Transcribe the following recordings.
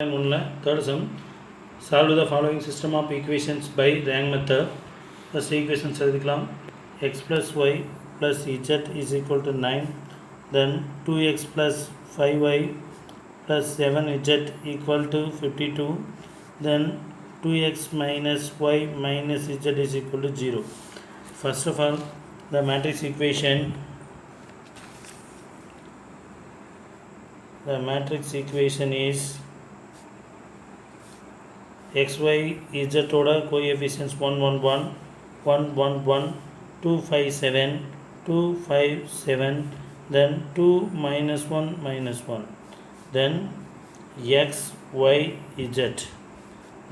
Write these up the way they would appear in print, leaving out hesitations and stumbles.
Third sum, solve the following system of equations by rank method. First equation எழுதிக்கலாம். X plus y plus z is equal to 9. Then 2x plus 5y plus 7z equal to 52. Then 2x minus y minus z is equal to 0. First of all, the matrix equation is xy z ஓட coefficients 111 111 257 257 then 2 minus 1 minus 1 then x y z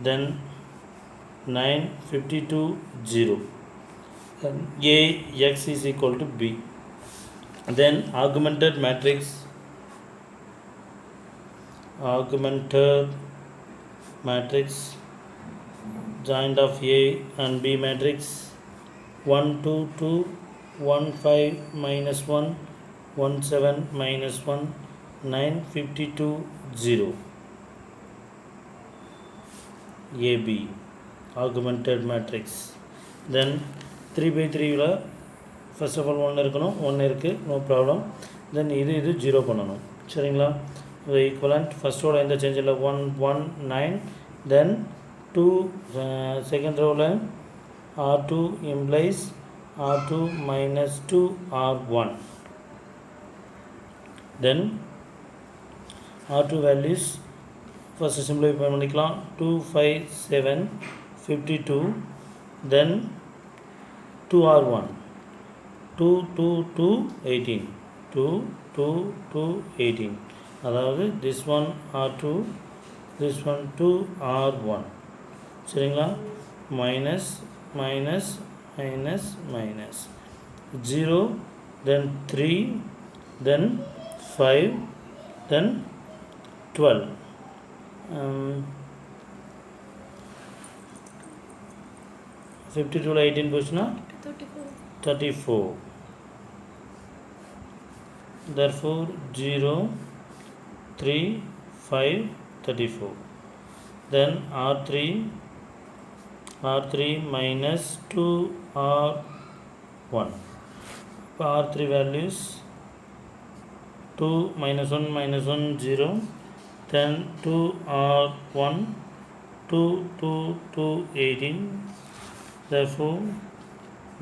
then 9 52 0 then a x is equal to b then augmented matrix joint of A and B matrix 1 2 2 1 5 minus 1 1 7 minus 1 9 52 0 AB augmented matrix then 3 by 3 ல first of all 1 இருக்கணும் 1 இருக்கு no problem then இது 0 பண்ணணும் சரிங்களா the equivalent first row இந்த change இல்ல 1 1 9 then 2 second row ல R2 implies R2 minus 2 R1 then R2 values first simplify பண்ணிக்கலாம் 2 5 7 52 then 2 R1 2 2 2 18 2 2 2 18 அதாவது this one R2 this one 2 R1 சரிங்களா minus minus minus minus 0 then 3 then 5 then 12 52 ல 18 போச்சுனா 34 therefore 0 3 5 34 then R3 minus 2 R1 R3 values 2 minus 1 minus 1 0 then 2 R1 2 2 2 18 therefore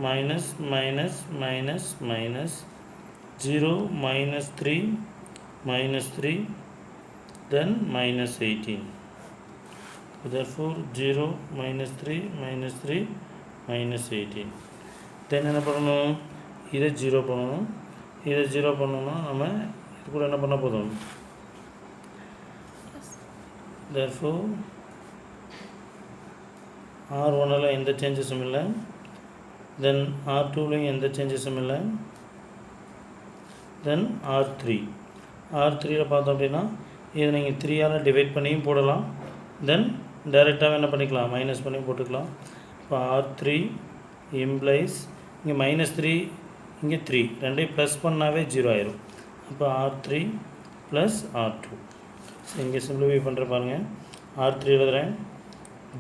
minus minus minus minus 0 minus 3 minus 3 then minus 18 therefore 0 minus 3 minus 3 minus 18 then என்ன பண்ணணும் இதை 0 பண்ணணும் இதை 0 பண்ணணும்னா நம்ம இது கூட என்ன பண்ண போதும் therefore R1 ல எந்த சேஞ்சஸும் இல்லை then R2 ல எந்த சேஞ்சஸும் இல்லை then R3 ல பார்த்தோம் அப்படின்னா இதை நீங்கள் 3 ஆல் டிவைட் பண்ணியும் போடலாம் தென் டைரெக்டாக என்ன பண்ணிக்கலாம் மைனஸ் பண்ணி போட்டுக்கலாம் இப்போ R3 இம்ப்ளைஸ் இங்கே -3 இங்கே 3 ரெண்டையும் ப்ளஸ் பண்ணாவே 0 ஆயிரும் அப்போ R3 ப்ளஸ் R2 ஸோ இங்கே சிம்பிளிஃபை பண்ணுற பாருங்கள் R3 எழுதுகிறேன்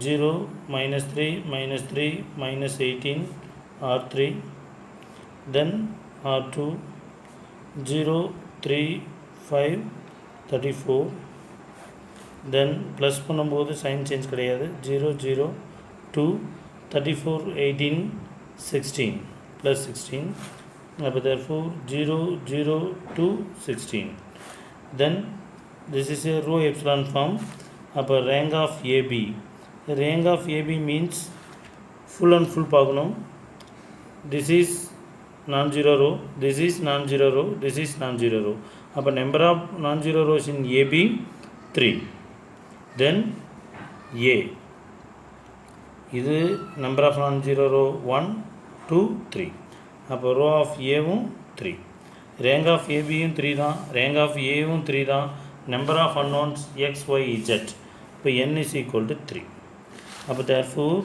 0 -3 -3 -18 R3 தென் R2 0 3 5 34 then ப்ளஸ் பண்ணும்போது சைன் சேஞ்ச் கிடையாது 0 0 2 34 18 16 ப்ளஸ் 16 அப்போ therefore 0 0 2 16 then this is a row epsilon form அப்போ rank of AB means full and full பார்க்கணும் this is non-zero row this is non-zero row this is non-zero row அப்போ number of non-zero rows in AB 3 then A இது number of non-zero row 1 2 3 அப்போ row of Aவும் 3 rank of ABயும் 3 தான் rank of Aவும் 3 தான் number of unknowns x y z இப்போ n is equal to 3 அப்போ therefore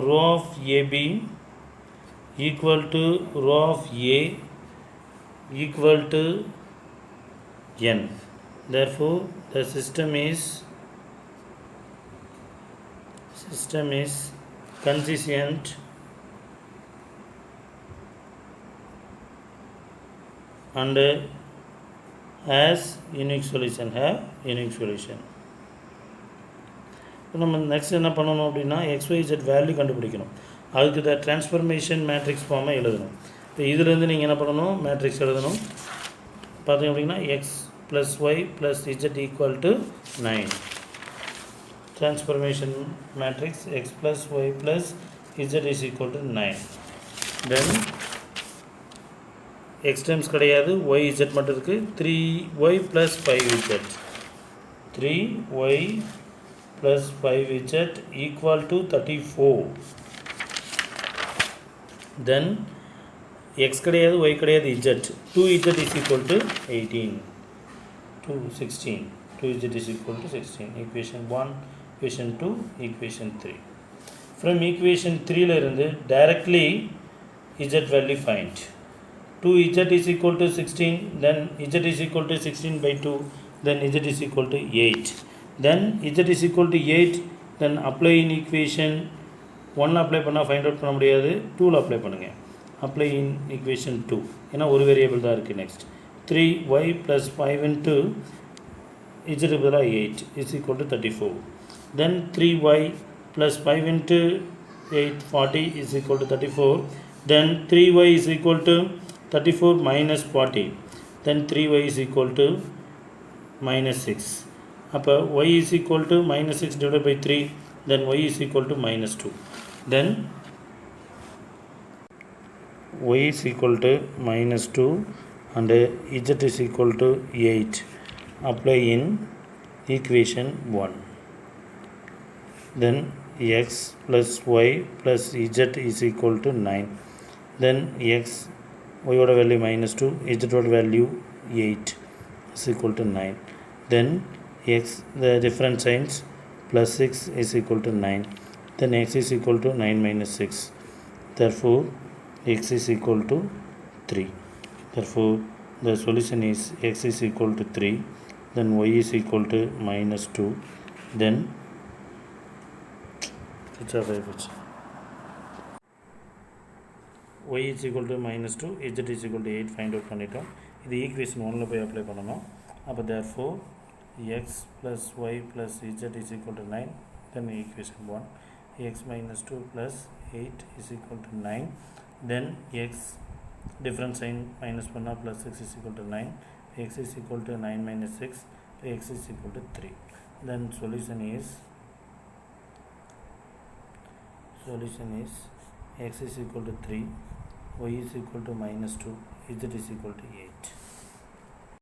row of AB equal to row of A equal to n therefore the system is consistent and has unique solution. இப்போ நம்ம next என்ன பண்ணணும் அப்படின்னா XYZ value கண்டுபிடிக்கணும். அதுக்கு இந்த ட்ரான்ஸ்ஃபர்மேஷன் மேட்ரிக்ஸ் ஃபார்மை எழுதணும். இப்போ இதுலேருந்து நீங்கள் என்ன பண்ணணும், மேட்ரிக்ஸ் எழுதணும். பார்த்தீங்க அப்படின்னா x plus y plus z equal to 9. Transformation matrix x plus y plus z is equal to 9. Then x times கிடையாது, ஒய் இஜட் மட்டும் இருக்குது. 3y plus 5z 3y plus 5z equal to 34. Then x கிடையாது, y கிடையாது, z 2z is equal to 18. 2z is equal to 16. Equation 1, equation 2, equation 3. From equation 3 ல இருந்து directly z value find. 2z is equal to 16, then z is equal to 16 by 2, then z is equal to 8. Then z is equal to 8, then apply in equation 1 apply பண்ணால் find out பண்ண முடியாது, 2ல apply பண்ணுங்க. apply in equation 2 ஏன்னா ஒரு variable தான் இருக்குது. Next 3y plus 5 into z பதிலாக 8 is equal to 34. then 3y plus 5 into 8 40 is equal to 34. then 3y is equal to 34 minus 40. then 3y is equal to minus 6. அப்போ y is equal to minus 6 divided by 3, then y is equal to minus 2. then y is equal to minus 2 and z is equal to 8. apply in equation 1. then x plus y plus z is equal to 9. then x y oda value minus 2, z oda value 8 is equal to 9. then x, the different signs, plus 6 is equal to 9. then x is equal to 9 minus 6. therefore x is equal to 3. therefore the solution is x is equal to 3. then y is equal to minus 2. then y is equal to minus 2, z is equal to 8 find out பண்ணிட்டோம். இது equation 1ல போய் apply பண்ணணும். அப்போ therefore x plus y plus z is equal to 9. then equation 1 x minus 2 plus 8 is equal to 9. then x different sign minus 1 plus 6 is equal to 9. x is equal to 9 minus 6, x is equal to 3. then solution is x is equal to 3, y is equal to minus 2, z is equal to 8.